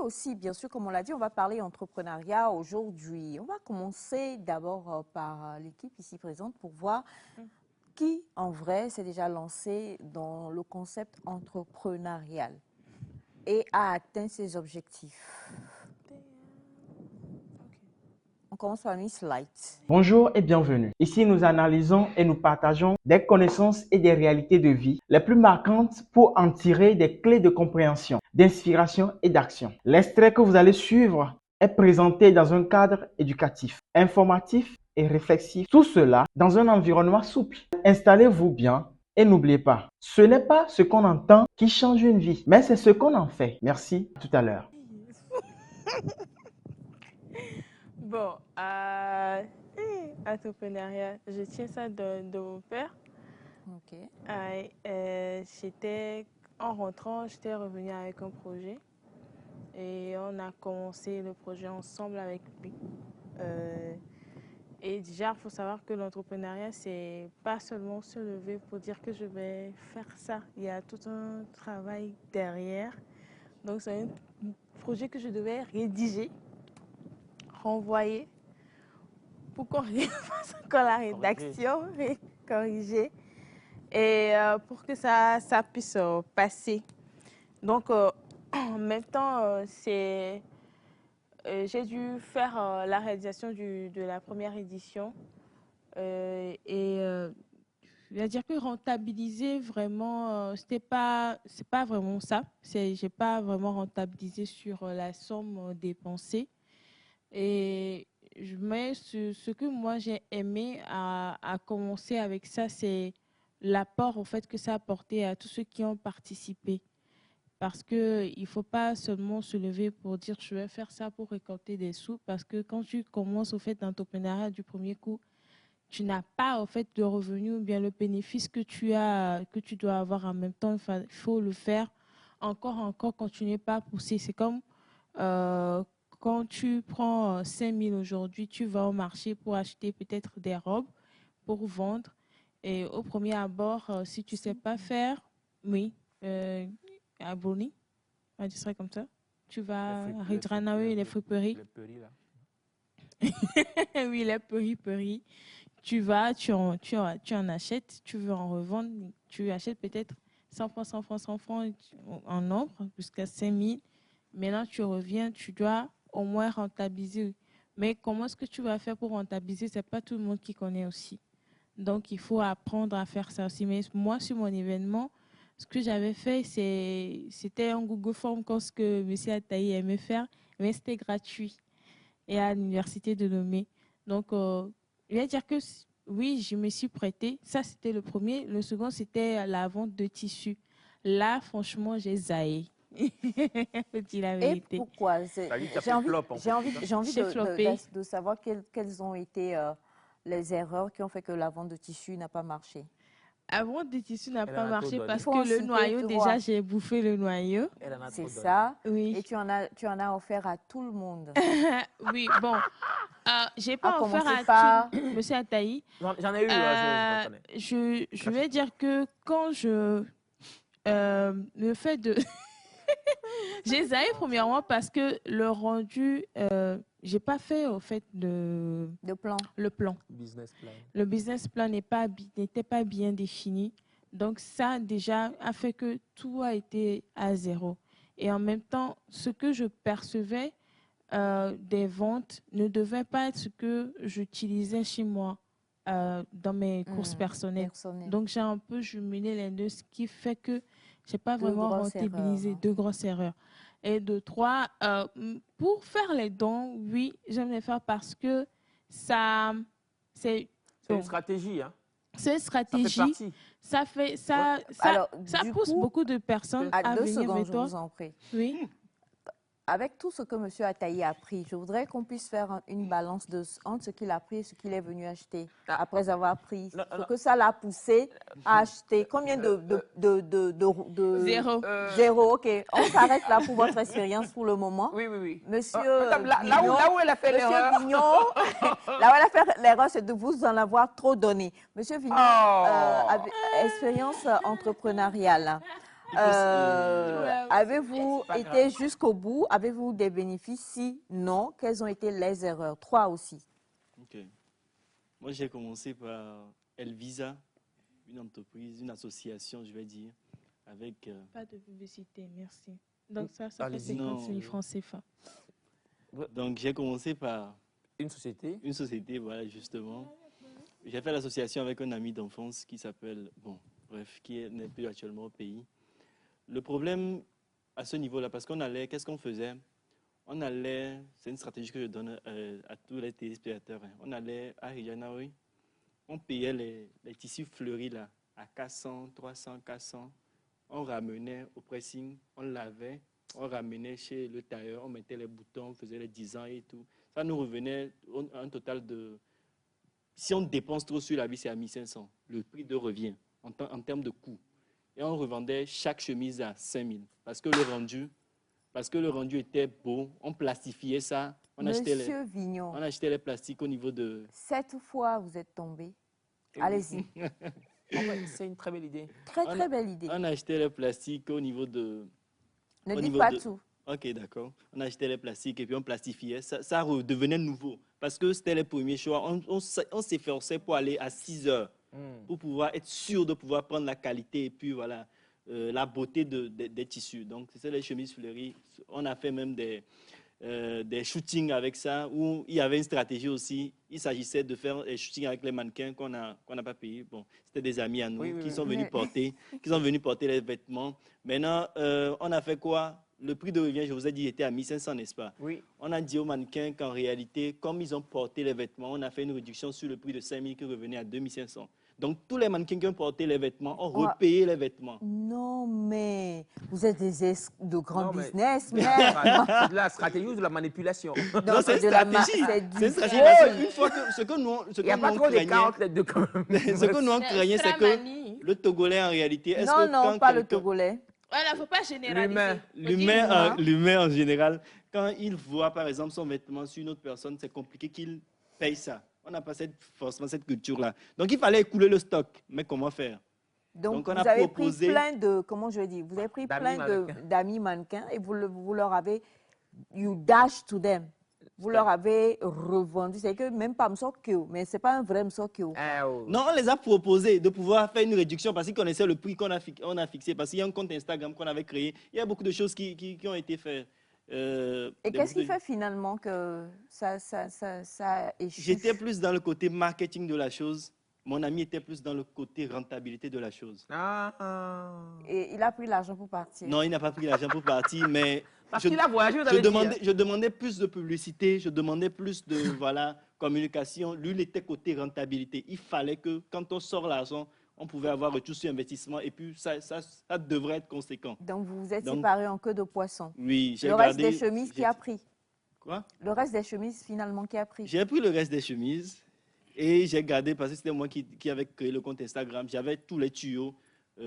aussi, bien sûr, comme on l'a dit, on va parler entrepreneuriat aujourd'hui. On va commencer d'abord par l'équipe ici présente pour voir qui, en vrai, s'est déjà lancé dans le concept entrepreneurial et a atteint ses objectifs. On commence par Miss Light. Bonjour et bienvenue. Ici, nous analysons et nous partageons des connaissances et des réalités de vie les plus marquantes pour en tirer des clés de compréhension, d'inspiration et d'action. L'extrait que vous allez suivre est présenté dans un cadre éducatif, informatif et réflexif. Tout cela dans un environnement souple. Installez-vous bien et n'oubliez pas, ce n'est pas ce qu'on entend qui change une vie, mais c'est ce qu'on en fait. Merci, à tout à l'heure. Bon, entrepreneuriat, je tiens ça de mon père. Ok. En rentrant, j'étais revenue avec un projet et on a commencé le projet ensemble avec lui. Et déjà, il faut savoir que l'entrepreneuriat, c'est pas seulement se lever pour dire que je vais faire ça. Il y a tout un travail derrière. Donc, c'est un projet que je devais rédiger, renvoyer pour qu'on fasse encore la rédaction, corriger, et pour que ça puisse passer. Donc, en même temps, j'ai dû faire la réalisation de la première édition. Je vais dire que rentabiliser vraiment, c'est pas vraiment ça. J'ai pas vraiment rentabilisé sur la somme dépensée. Mais ce que moi j'ai aimé à commencer avec ça, c'est l'apport au fait que ça a apporté à tous ceux qui ont participé. Parce qu'il ne faut pas seulement se lever pour dire je vais faire ça pour récolter des sous. Parce que quand tu commences au fait d'entrepreneuriat du premier coup, tu n'as pas au fait de revenus ou bien le bénéfice que tu dois avoir en même temps. Il faut le faire encore, continuer pas à pousser. C'est comme quand tu prends 5 000 aujourd'hui, tu vas au marché pour acheter peut-être des robes pour vendre. Et au premier abord, si tu ne sais pas faire, oui, à Bruni, on dirait comme ça, tu vas à Ridranawe, les friperies. Oui, les peries. Tu vas, tu en achètes, tu veux en revendre, tu achètes peut-être 100 francs, 100 francs, 100 francs en nombre, jusqu'à 5 000. Maintenant, tu reviens, tu dois au moins rentabiliser. Mais comment est-ce que tu vas faire pour rentabiliser? Ce n'est pas tout le monde qui connaît aussi. Donc, il faut apprendre à faire ça aussi. Mais moi, sur mon événement, ce que j'avais fait, c'était un Google Form comme ce que M. Ataï aimait faire, mais c'était gratuit et à l'université de Lomé. Donc, je vais dire que oui, je me suis prêtée. Ça, c'était le premier. Le second, c'était la vente de tissus. Là, franchement, j'ai zaï. Faut dire la vérité. Et pourquoi? J'ai envie de savoir quelles ont été les erreurs qui ont fait que la vente de tissus n'a pas marché. La vente de tissus n'a pas marché parce que le noyau, déjà, j'ai bouffé le noyau. C'est ça. Oui. Et tu en as offert à tout le monde. Oui, bon. J'ai pas offert à tout, Monsieur Ataï. J'en ai eu, je vais dire que quand le fait de... J'ai zaï premièrement parce que le rendu, j'ai pas fait au fait le plan. Business plan. Le business plan n'était pas bien défini. Donc ça déjà a fait que tout a été à zéro. Et en même temps, ce que je percevais des ventes ne devait pas être ce que j'utilisais chez moi dans mes courses personnelles. Donc j'ai un peu jumelé les deux, ce qui fait que je n'ai pas vraiment rentabilisé. Deux grosses erreurs. Et de trois, pour faire les dons, oui, j'aime les faire parce que ça, c'est une stratégie. Hein. C'est une stratégie. Ça pousse beaucoup de personnes à venir vers toi. Je vous en prie. Oui. Avec tout ce que M. Ataï a pris, je voudrais qu'on puisse faire une balance entre ce qu'il a pris et ce qu'il est venu acheter après avoir pris. Ce que ça l'a poussé à acheter. Combien de Zéro. Zéro, ok. On s'arrête là pour votre expérience pour le moment. Oui. Monsieur là où elle a fait l'erreur. Monsieur Vignon, là où elle a fait l'erreur, c'est de vous en avoir trop donné. Monsieur Vignon, expérience entrepreneuriale. Avez-vous pas été jusqu'au bout? Avez-vous des bénéfices? Si non, quelles ont été les erreurs? 3 aussi. Ok. Moi, j'ai commencé par Elvisa, une entreprise, une association, je vais dire, avec... Pas de publicité, merci. Donc ça fait Allez-y. 50 000 Non. francs CFA. Donc, j'ai commencé par Une société. une société, voilà, justement. J'ai fait l'association avec un ami d'enfance qui s'appelle, bon, bref, n'est plus actuellement au pays. Le problème à ce niveau-là, parce qu'on allait, qu'est-ce qu'on faisait? On allait, c'est une stratégie que je donne à tous les téléspectateurs. Hein. On allait à Rijanaoui, on payait les tissus fleuris là, à 400, 300, 400. On ramenait au pressing, on lavait, on ramenait chez le tailleur, on mettait les boutons, on faisait les 10 ans et tout. Ça nous revenait à un total de... Si on dépense trop sur la vie, c'est à 1500. Le prix de revient en termes de coût. Et on revendait chaque chemise à 5000 parce que le rendu était beau. On plastifiait ça. Monsieur Vignon, On achetait les plastiques au niveau de... 7 fois vous êtes tombé. Et Allez-y. En fait, c'est une très belle idée. Très belle idée. On achetait les plastiques au niveau de... Ne au dites niveau pas de- tout. Ok, d'accord. On achetait les plastiques et puis on plastifiait. Ça redevenait nouveau parce que c'était les premiers choix. On s'efforçait pour aller à 6 heures pour pouvoir être sûr de pouvoir prendre la qualité et puis voilà, la beauté des tissus. Donc, c'est les chemises fleuries. On a fait même des shootings avec ça où il y avait une stratégie aussi. Il s'agissait de faire des shootings avec les mannequins qu'on n'a pas payés. Bon, c'était des amis à nous Oui, oui, qui oui. sont venus Ouais. porter, les vêtements. Maintenant, on a fait quoi? Le prix de revient, je vous ai dit, était à 1500, n'est-ce pas? Oui. On a dit aux mannequins qu'en réalité, comme ils ont porté les vêtements, on a fait une réduction sur le prix de 5000 qui revenait à 2500. Donc, tous les mannequins qui ont porté les vêtements ont Ouais. repayé les vêtements. Non, mais vous êtes de grands Non, mais- businessmen. C'est de la stratégie ou de la manipulation. Non, c'est une de la ma- stratégie. c'est du C'est une stratégie. vol. Parce qu'une fois que ce que nous, Il n'y a pas trop d'écart craignait, entre les deux quand même. ce que nous on craignait, c'est que Stramanie. le Togolais en réalité, est-ce Non, que non, quand pas le quelqu'un- Togolais. Voilà, faut pas généraliser. L'humain. l'humain en général, quand il voit par exemple son vêtement sur une autre personne, c'est compliqué qu'il paye ça. On n'a pas forcément cette culture-là. Donc il fallait écouler le stock. Mais comment faire? Donc, on vous a avez proposé- pris plein de, comment je dis, vous avez pris D'amis plein mannequins. d'amis mannequins et vous leur avez, you dash to them. Vous leur avez revendu. C'est que même pas Msokyo, mais c'est pas un vrai Msokyo. Ah, oh. Non, on les a proposé de pouvoir faire une réduction parce qu'ils connaissaient le prix on a fixé. Parce qu'il y a un compte Instagram qu'on avait créé. Il y a beaucoup de choses qui ont été faites. Et qu'est-ce qui fait finalement que ça échoue? J'étais plus dans le côté marketing de la chose. Mon ami était plus dans le côté rentabilité de la chose. Ah. Et il a pris l'argent pour partir. Non, il n'a pas pris l'argent pour partir, mais Parce je, qu'il a voyagé, vous je avez dit, demandais, hein. je demandais plus de publicité, je demandais plus de voilà, communication. Lui, il était côté rentabilité. Il fallait que quand on sort l'argent, on pouvait avoir retour sur investissement et puis ça devrait être conséquent. Donc vous vous êtes Donc- séparés en queue de poisson. Oui, j'ai Le reste gardé... des chemises qui a pris. Quoi? Le reste des chemises finalement qui a pris. J'ai pris le reste des chemises et j'ai gardé parce que c'était moi qui avais créé le compte Instagram. J'avais tous les tuyaux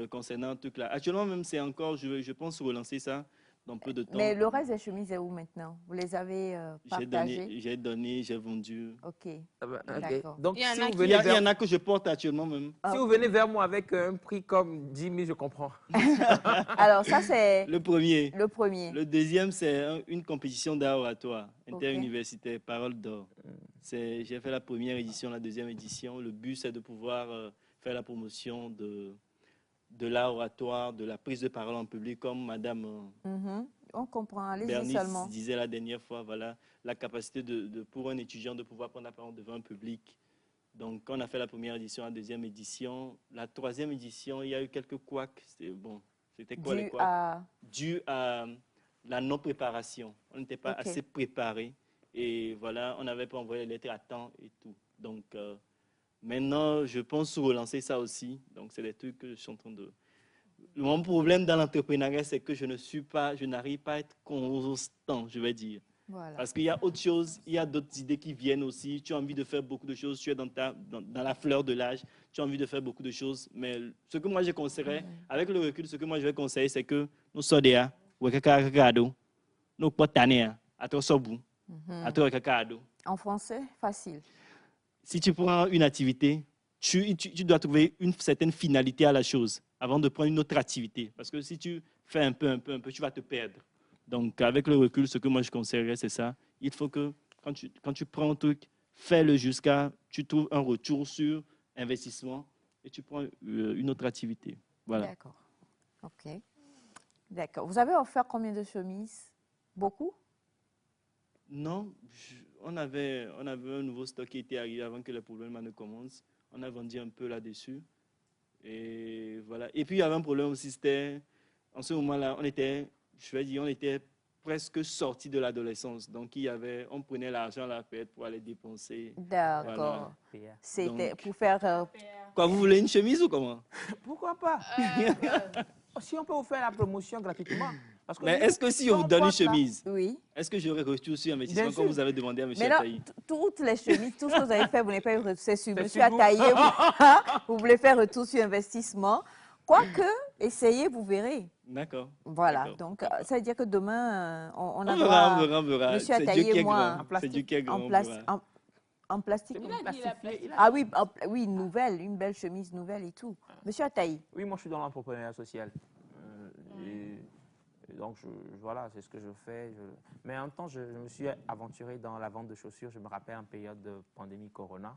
concernant tout là. Actuellement même, c'est encore, je pense relancer ça dans peu de temps. Mais le reste des chemises est où maintenant? Vous les avez partagées? J'ai vendu. Ok. Ah ben, ok. D'accord. Donc, Il y en si a vous qui- Il venez y, il y vers en a que je porte actuellement même. si vous venez vers moi avec un prix comme 10 000, je comprends. Alors ça c'est Le premier. le premier. Le deuxième, c'est une compétition d'art oratoire Ok. interuniversitaire, Parole d'or. J'ai fait la première édition, la deuxième édition. Le but, c'est de pouvoir faire la promotion de l'art oratoire, de la prise de parole en public, comme Madame Mhm. On comprend. Allez-y Bernice seulement. disait la dernière fois, voilà, la capacité pour un étudiant de pouvoir prendre la parole devant un public. Donc, on a fait la première édition, la deuxième édition. La troisième édition, il y a eu quelques couacs. C'était quoi les Dû couacs? à... Dû à la non-préparation. On n'était pas Ok. assez préparé. Et voilà, on n'avait pas envoyé les lettres à temps et tout. Donc, maintenant, je pense relancer ça aussi. Donc, c'est des trucs que je suis en train de... Mon problème dans l'entrepreneuriat, c'est que je n'arrive pas à être constant, je vais dire. Voilà. Parce qu'il y a autre chose, il y a d'autres idées qui viennent aussi. Tu as envie de faire beaucoup de choses, tu es dans la fleur de l'âge, tu as envie de faire beaucoup de choses. Mais ce que moi je conseillerais, avec le recul, ce que moi je vais conseiller, c'est que nous sommes là, nous pas tanner, à toi sobu, à toi cadeau. En français, facile. Si tu prends une activité, tu dois trouver une certaine finalité à la chose. avant de prendre une autre activité. Parce que si tu fais un peu, tu vas te perdre. Donc, avec le recul, ce que moi je conseillerais, c'est ça. Il faut que quand tu prends un truc, fais-le jusqu'à tu trouves un retour sur investissement et tu prends une autre activité. Voilà. D'accord. OK. D'accord. Vous avez offert combien de chemises? Beaucoup? Non, on avait un nouveau stock qui était arrivé avant que les problèmes ne commencent. On a vendu un peu là-dessus. Et voilà. Et puis, il y avait un problème aussi, c'était, en ce moment-là, on était presque sortis de l'adolescence. Donc, on prenait l'argent à la fête pour aller dépenser. D'accord. Voilà. C'était Donc, pour faire... quoi, vous voulez une chemise ou comment? Pourquoi pas? Si on peut vous faire la promotion gratuitement. Parce que Mais nous, est-ce que si peu on vous donne une importe, là. chemise, Oui. est-ce que j'aurais reçu sur investissement Bien comme sûr. vous avez demandé à M. Mais là, Ataï? toutes les chemises, tout ce que vous avez fait, vous n'avez pas eu retour. C'est sur C'est Monsieur sur vous. Ataïe, vous voulez faire retour sur investissement. Quoique, essayez, vous verrez. D'accord. Voilà. D'accord. Donc, ça veut dire que demain, on a On droit... verra, on verra. Monsieur C'est Dieu Ataïe qui et est moi, grand. C'est Dieu qui est grand. en, On plas- verra. en plastique. C'est bien plastifié. Ah oui, oui, une nouvelle, une belle chemise nouvelle et tout. Monsieur Ataï. Oui, moi je suis dans l'entrepreneuriat social. Et donc voilà, c'est ce que je fais. Mais en même temps, je me suis aventuré dans la vente de chaussures. Je me rappelle en période de pandémie Corona.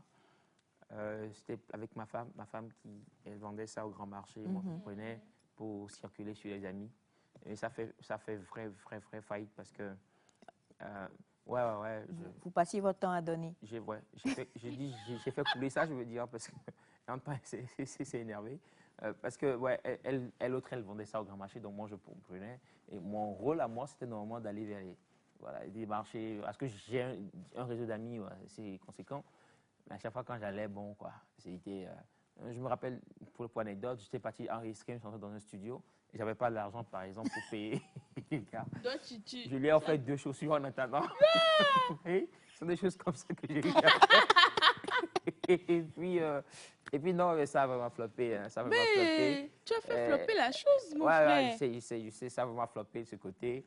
C'était avec ma femme qui elle vendait ça au grand marché. Moi, je prenais pour circuler sur les amis. Et ça fait vrai faillite parce que ouais. Vous passiez votre temps à donner. J'ai fait couler ça, je veux dire, parce que en même temps, c'est énervé. Parce que, ouais, elle vendait ça au grand marché, donc moi, je prenais. Et mon rôle à moi, c'était normalement d'aller vers les marchés. Parce que j'ai un réseau d'amis assez conséquent. Mais à chaque fois, quand j'allais, bon, quoi, c'était. Je me rappelle, pour anecdote, j'étais parti enregistrer une chanson dans un studio. Et j'avais pas l'argent, par exemple, pour payer les gars. Donc, Je lui ai offert 2 chaussures en attendant. Oui, ce sont des choses comme ça que j'ai eu à faire. Et puis non, mais ça a vraiment floppé. Ça a vraiment floppé. mais tu as fait flopper la chose, mon Ouais, frère. je sais, ça a vraiment floppé de ce côté.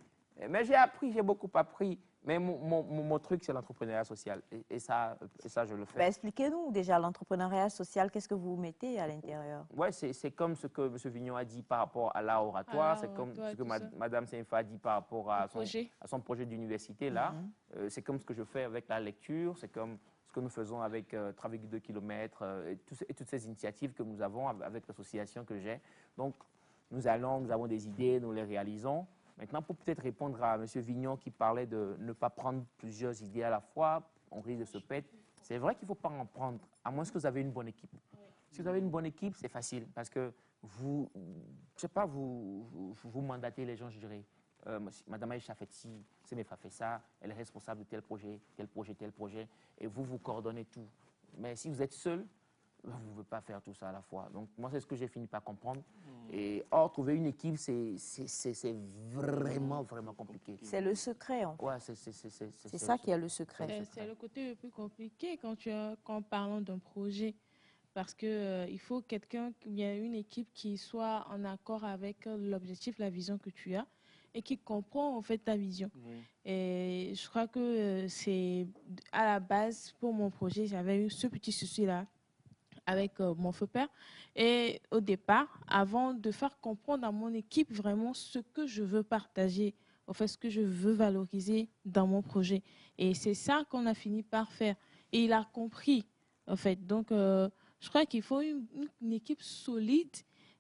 Mais j'ai appris, j'ai beaucoup appris. Mais mon truc, c'est l'entrepreneuriat social. Et ça, je le fais. Ben, expliquez-nous déjà l'entrepreneuriat social, qu'est-ce que vous mettez à l'intérieur? Ouais, c'est comme ce que M. Vignon a dit par rapport à l'art oratoire, c'est comme ce que Mme Senfa a dit par rapport à son projet d'université là. C'est comme ce que je fais avec la lecture, c'est comme ce que nous faisons avec Travailler 2 km et toutes ces initiatives que nous avons avec l'association que j'ai. Donc, nous avons des idées, nous les réalisons. Maintenant, pour peut-être répondre à M. Vignon qui parlait de ne pas prendre plusieurs idées à la fois, on risque de se perdre. C'est vrai qu'il ne faut pas en prendre, à moins que vous avez une bonne équipe. Si vous avez une bonne équipe, c'est facile parce que vous, je sais pas, vous mandatez les gens, je dirais. Madame Aïcha fait ci, Semefa fait ça, elle est responsable de tel projet, et vous coordonnez tout. Mais si vous êtes seul, vous ne pouvez pas faire tout ça à la fois. Donc, moi, c'est ce que j'ai fini par comprendre. Et trouver une équipe, c'est vraiment compliqué. C'est le secret, en fait. Ouais, C'est ça qui est le secret. C'est le côté le plus compliqué quand parlons d'un projet. Parce que il faut une équipe qui soit en accord avec l'objectif, la vision que tu as et qui comprend en fait ta vision. Oui. Et je crois que c'est à la base pour mon projet, j'avais eu ce petit souci-là avec mon feu père. Et au départ, avant de faire comprendre à mon équipe vraiment ce que je veux partager, en fait, ce que je veux valoriser dans mon projet. Et c'est ça qu'on a fini par faire. Et il a compris, en fait. Donc, je crois qu'il faut une équipe solide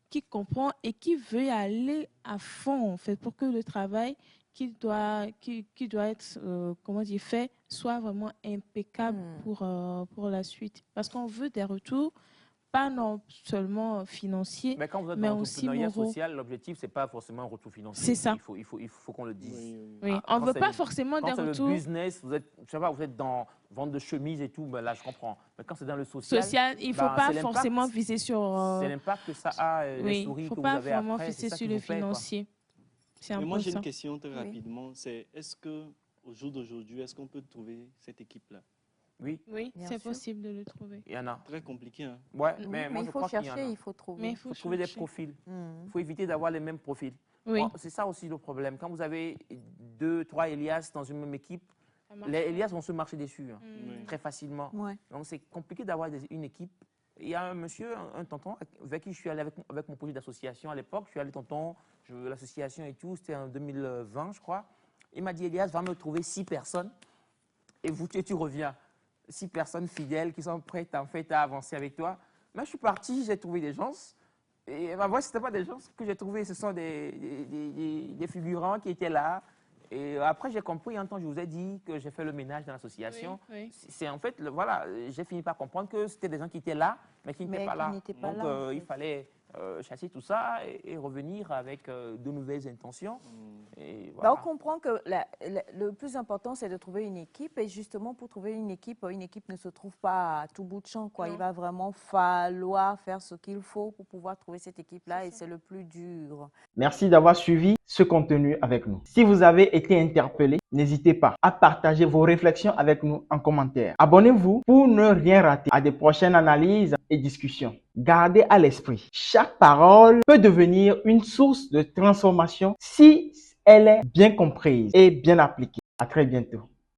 qui comprend et qui veut aller à fond, en fait, pour que le travail qui doit être fait soit vraiment impeccable pour la suite. Parce qu'on veut des retours, pas non seulement financiers, mais quand vous êtes mais dans aussi l'entrepreneuriat moraux. social, l'objectif, c'est pas forcément un retour financier. C'est ça. Il faut qu'on le dise. Oui, on Quand ne veut c'est pas forcément des Quand c'est retours. le business, vous êtes dans vente de chemises et tout, ben là, je comprends. Mais quand c'est dans le social, Il ne faut ben, pas c'est l'impact. forcément viser sur... C'est l'impact que ça a, les oui, il souris ne faut que pas vous avez vraiment après. viser C'est ça sur qui le vous paye, quoi. financier. C'est un Mais moi, peu j'ai ça. une question très rapidement. C'est est-ce qu'au jour d'aujourd'hui, est-ce qu'on peut trouver cette équipe-là? Oui, Oui, Bien c'est sûr. possible de le trouver. il y en a. Très compliqué, hein? Ouais, Oui, mais moi, il je faut crois qu'il y en chercher, a. il faut trouver. Mais il Il faut faut trouver des chercher. profils. Mhm. Il faut éviter d'avoir les mêmes profils. Oui. Bon, c'est ça aussi le problème. Quand vous avez 2, 3 Elias dans une même équipe, Ça marche les pas. Elias vont se marcher dessus Mm. Oui. très facilement. Ouais. Donc c'est compliqué d'avoir une équipe Il y a un monsieur, un tonton, avec qui je suis allé avec mon projet d'association à l'époque. Je suis allé, tonton, l'association et tout, c'était en 2020, je crois. Il m'a dit, Elias, va me trouver 6 personnes et tu reviens. 6 personnes fidèles qui sont prêtes en fait à avancer avec toi. Mais je suis parti, j'ai trouvé des gens. Et ma voix, ce n'était pas des gens que j'ai trouvés, ce sont des figurants qui étaient là. Et après, j'ai compris, un temps, je vous ai dit que j'ai fait le ménage dans l'association. Oui. C'est en fait, voilà, j'ai fini par comprendre que c'était des gens qui étaient là, mais qui n'étaient pas là. Donc, il fallait chasser tout ça et revenir avec de nouvelles intentions. Et voilà. On comprend que le plus important, c'est de trouver une équipe. Et justement, pour trouver une équipe ne se trouve pas à tout bout de champ, quoi. Il va vraiment falloir faire ce qu'il faut pour pouvoir trouver cette équipe-là. Et c'est le plus dur. Merci d'avoir suivi ce contenu avec nous. Si vous avez été interpellé, n'hésitez pas à partager vos réflexions avec nous en commentaire. Abonnez-vous pour ne rien rater à des prochaines analyses et discussions. Gardez à l'esprit, chaque parole peut devenir une source de transformation si elle est bien comprise et bien appliquée. À très bientôt.